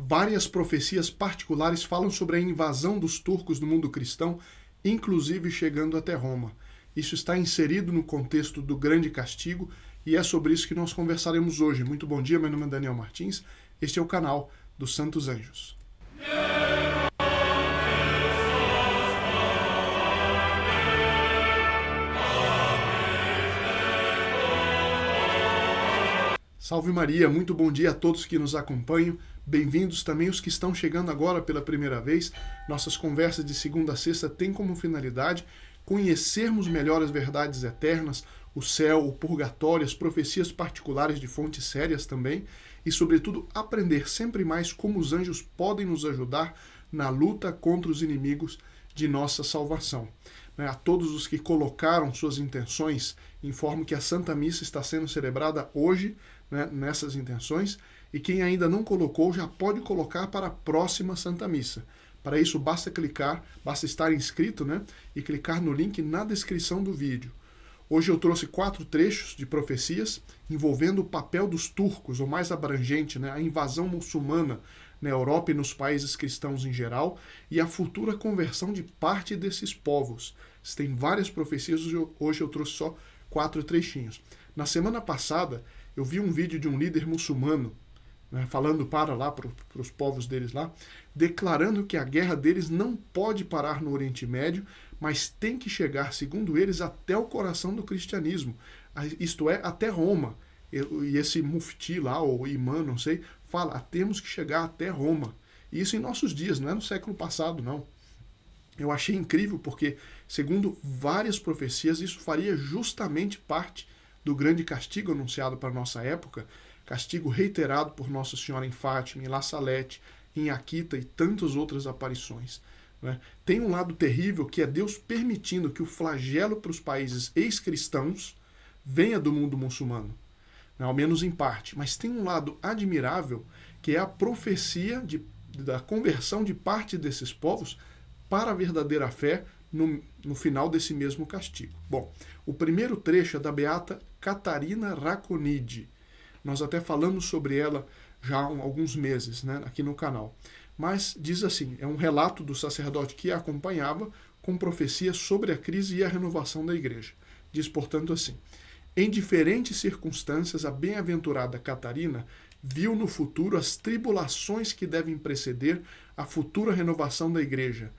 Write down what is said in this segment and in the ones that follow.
Várias profecias particulares falam sobre a invasão dos turcos no mundo cristão, inclusive chegando até Roma. Isso está inserido no contexto do grande castigo e é sobre isso que nós conversaremos hoje. Muito bom dia, meu nome é Daniel Martins, este é o canal dos Santos Anjos. Salve Maria, muito bom dia a todos que nos acompanham. Bem-vindos também os que estão chegando agora pela primeira vez. Nossas conversas de segunda a sexta têm como finalidade conhecermos melhor as verdades eternas, o céu, o purgatório, as profecias particulares de fontes sérias também e, sobretudo, aprender sempre mais como os anjos podem nos ajudar na luta contra os inimigos de nossa salvação. A todos os que colocaram suas intenções, informo que a Santa Missa está sendo celebrada hoje, nessas intenções, e quem ainda não colocou já pode colocar para a próxima Santa Missa. Para isso basta estar inscrito, e clicar no link na descrição do vídeo. Hoje eu trouxe 4 trechos de profecias envolvendo o papel dos turcos, ou mais abrangente, a invasão muçulmana na Europa e nos países cristãos em geral, e a futura conversão de parte desses povos. Tem várias profecias, hoje eu trouxe só 4 trechinhos. Na semana passada, eu vi um vídeo de um líder muçulmano, falando para os povos deles lá, declarando que a guerra deles não pode parar no Oriente Médio, mas tem que chegar, segundo eles, até o coração do cristianismo, isto é, até Roma. E esse mufti lá, ou imã, não sei, fala, temos que chegar até Roma. E isso em nossos dias, não é no século passado, não. Eu achei incrível porque, segundo várias profecias, isso faria justamente parte do grande castigo anunciado para a nossa época, castigo reiterado por Nossa Senhora em Fátima, em La Salette, em Akita e tantas outras aparições. Tem um lado terrível que é Deus permitindo que o flagelo para os países ex-cristãos venha do mundo muçulmano, ao menos em parte. Mas tem um lado admirável que é a profecia da conversão de parte desses povos para a verdadeira fé no final desse mesmo castigo. Bom, o primeiro trecho é da beata Catarina Raconidi. Nós até falamos sobre ela já há alguns meses, aqui no canal. Mas diz assim, é um relato do sacerdote que a acompanhava com profecias sobre a crise e a renovação da igreja. Diz, portanto, assim, em diferentes circunstâncias, a bem-aventurada Catarina viu no futuro as tribulações que devem preceder a futura renovação da igreja.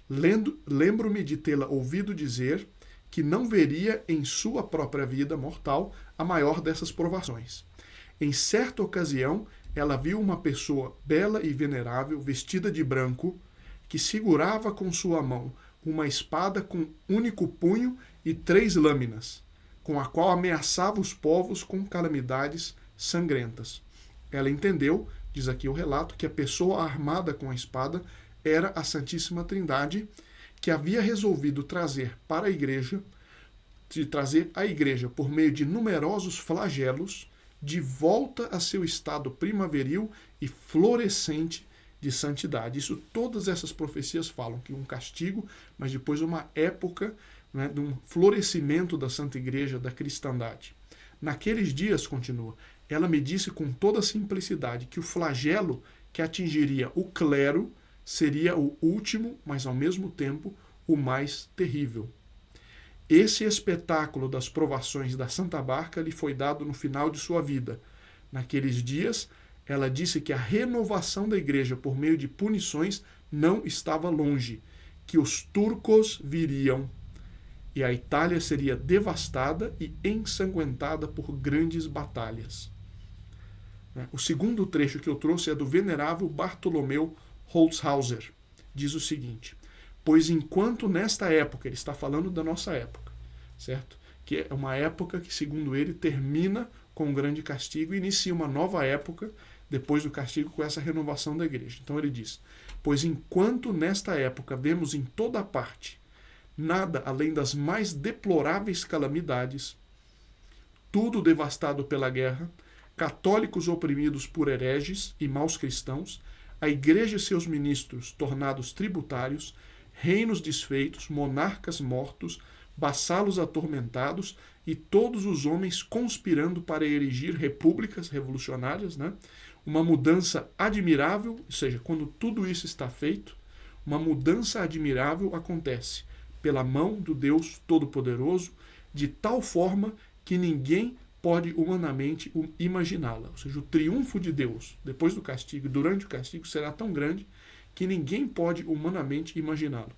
Lembro-me de tê-la ouvido dizer que não veria em sua própria vida mortal a maior dessas provações. Em certa ocasião, ela viu uma pessoa bela e venerável, vestida de branco, que segurava com sua mão uma espada com único punho e 3 lâminas, com a qual ameaçava os povos com calamidades sangrentas. Ela entendeu, diz aqui o relato, que a pessoa armada com a espada era a Santíssima Trindade, que havia resolvido trazer a igreja por meio de numerosos flagelos, de volta a seu estado primaveril e florescente de santidade. Todas essas profecias falam que um castigo, mas depois uma época de um florescimento da Santa Igreja, da cristandade. Naqueles dias, continua, ela me disse com toda simplicidade que o flagelo que atingiria o clero seria o último, mas ao mesmo tempo o mais terrível. Esse espetáculo das provações da Santa Barca lhe foi dado no final de sua vida. Naqueles dias, ela disse que a renovação da igreja por meio de punições não estava longe, que os turcos viriam e a Itália seria devastada e ensanguentada por grandes batalhas. O segundo trecho que eu trouxe é do venerável Bartolomeu Holzhauser. Diz o seguinte, pois enquanto nesta época, ele está falando da nossa época, certo? Que é uma época que, segundo ele, termina com um grande castigo e inicia uma nova época depois do castigo com essa renovação da igreja. Então ele diz, pois enquanto nesta época vemos em toda parte nada além das mais deploráveis calamidades, tudo devastado pela guerra, católicos oprimidos por hereges e maus cristãos, a igreja e seus ministros tornados tributários, reinos desfeitos, monarcas mortos, vassalos atormentados e todos os homens conspirando para erigir repúblicas revolucionárias, uma mudança admirável, ou seja, quando tudo isso está feito, uma mudança admirável acontece pela mão do Deus Todo-Poderoso, de tal forma que ninguém pode humanamente imaginá-la. Ou seja, o triunfo de Deus depois do castigo e durante o castigo será tão grande que ninguém pode humanamente imaginá-lo.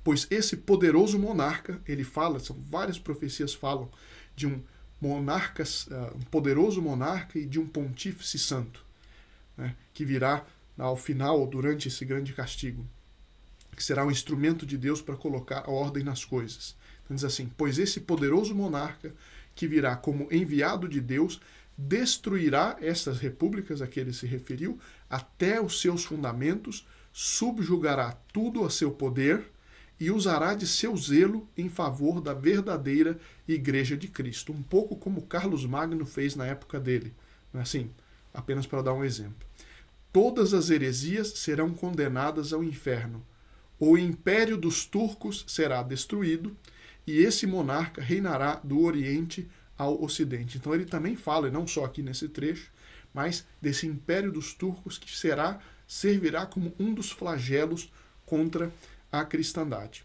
Pois esse poderoso monarca, ele fala, são várias profecias falam de um monarca, um poderoso monarca e de um pontífice santo, né, que virá ao final, durante esse grande castigo, que será um instrumento de Deus para colocar a ordem nas coisas. Então diz assim, pois esse poderoso monarca que virá como enviado de Deus destruirá estas repúblicas a que ele se referiu até os seus fundamentos, subjugará tudo a seu poder e usará de seu zelo em favor da verdadeira Igreja de Cristo. Um pouco como Carlos Magno fez na época dele. Assim, apenas para dar um exemplo. Todas as heresias serão condenadas ao inferno. O império dos turcos será destruído e esse monarca reinará do Oriente ao Ocidente. Então ele também fala, não só aqui nesse trecho, mas desse império dos turcos que servirá como um dos flagelos contra a cristandade.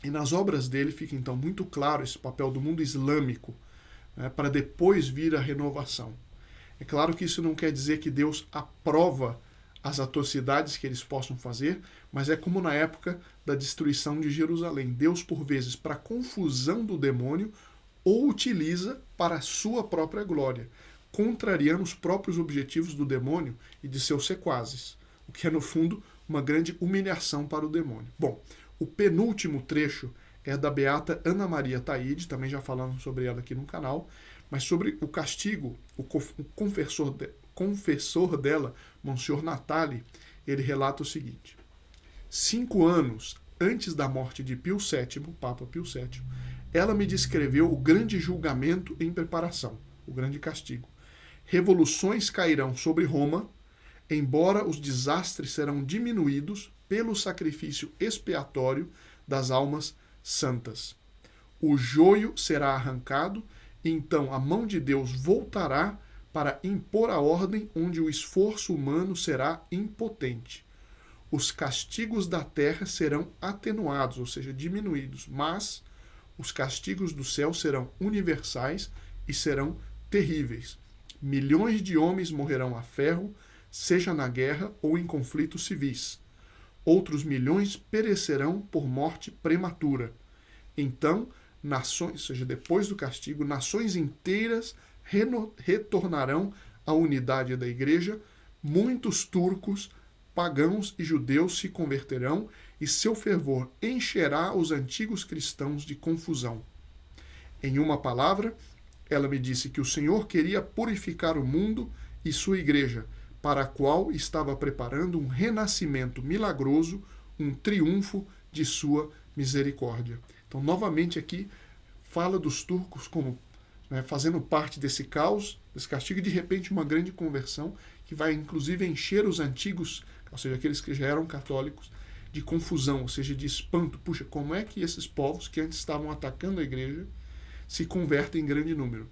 E nas obras dele fica então muito claro esse papel do mundo islâmico, né, para depois vir a renovação. É claro que isso não quer dizer que Deus aprova as atrocidades que eles possam fazer, mas é como na época da destruição de Jerusalém. Deus, por vezes, para a confusão do demônio, ou utiliza para a sua própria glória, contrariando os próprios objetivos do demônio e de seus sequazes, o que é, no fundo, uma grande humilhação para o demônio. Bom, o penúltimo trecho é da beata Ana Maria Taide, também já falamos sobre ela aqui no canal, mas sobre o castigo, o confessor dela, Monsignor Natali, ele relata o seguinte: 5 anos antes da morte de Pio VII, Papa Pio VII, ela me descreveu o grande julgamento em preparação, o grande castigo. Revoluções cairão sobre Roma, embora os desastres serão diminuídos pelo sacrifício expiatório das almas santas. O joio será arrancado, e então a mão de Deus voltará para impor a ordem onde o esforço humano será impotente. Os castigos da terra serão atenuados, ou seja, diminuídos, mas os castigos do céu serão universais e serão terríveis. Milhões de homens morrerão a ferro, seja na guerra ou em conflitos civis. Outros milhões perecerão por morte prematura. Então, nações, ou seja, depois do castigo, nações inteiras retornarão à unidade da igreja, muitos turcos, pagãos e judeus se converterão e seu fervor encherá os antigos cristãos de confusão. Em uma palavra, ela me disse que o Senhor queria purificar o mundo e sua igreja, para a qual estava preparando um renascimento milagroso, um triunfo de sua misericórdia. Então, novamente aqui, fala dos turcos como, né, fazendo parte desse caos, desse castigo, e de repente uma grande conversão que vai inclusive encher os antigos, ou seja, aqueles que já eram católicos, de confusão, ou seja, de espanto. Puxa, como é que esses povos que antes estavam atacando a igreja se convertem em grande número?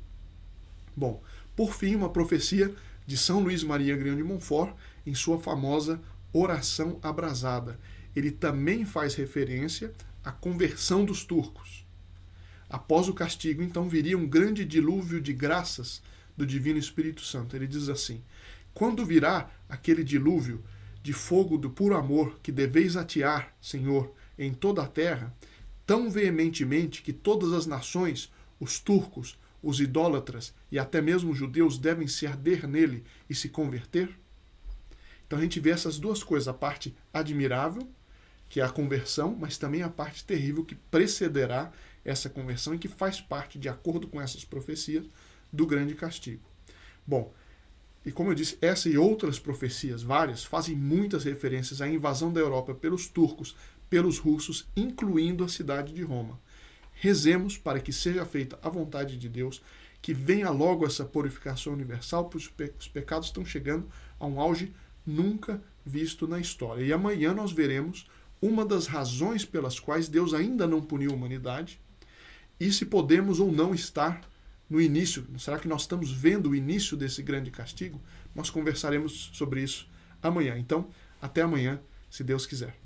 Bom, por fim, uma profecia de São Luís Maria Grião de Montfort em sua famosa Oração Abrasada. Ele também faz referência à conversão dos turcos. Após o castigo, então, viria um grande dilúvio de graças do Divino Espírito Santo. Ele diz assim: quando virá aquele dilúvio de fogo do puro amor que deveis atear, Senhor, em toda a terra, tão veementemente que todas as nações, os turcos, os idólatras e até mesmo os judeus devem se arder nele e se converter? Então a gente vê essas duas coisas, a parte admirável, que é a conversão, mas também a parte terrível que precederá essa conversão e que faz parte, de acordo com essas profecias, do grande castigo. Bom, e como eu disse, essa e outras profecias, várias, fazem muitas referências à invasão da Europa pelos turcos, pelos russos, incluindo a cidade de Roma. Rezemos para que seja feita a vontade de Deus, que venha logo essa purificação universal, pois os pecados estão chegando a um auge nunca visto na história. E amanhã nós veremos uma das razões pelas quais Deus ainda não puniu a humanidade e se podemos ou não estar no início? Será que nós estamos vendo o início desse grande castigo? Nós conversaremos sobre isso amanhã. Então, até amanhã, se Deus quiser.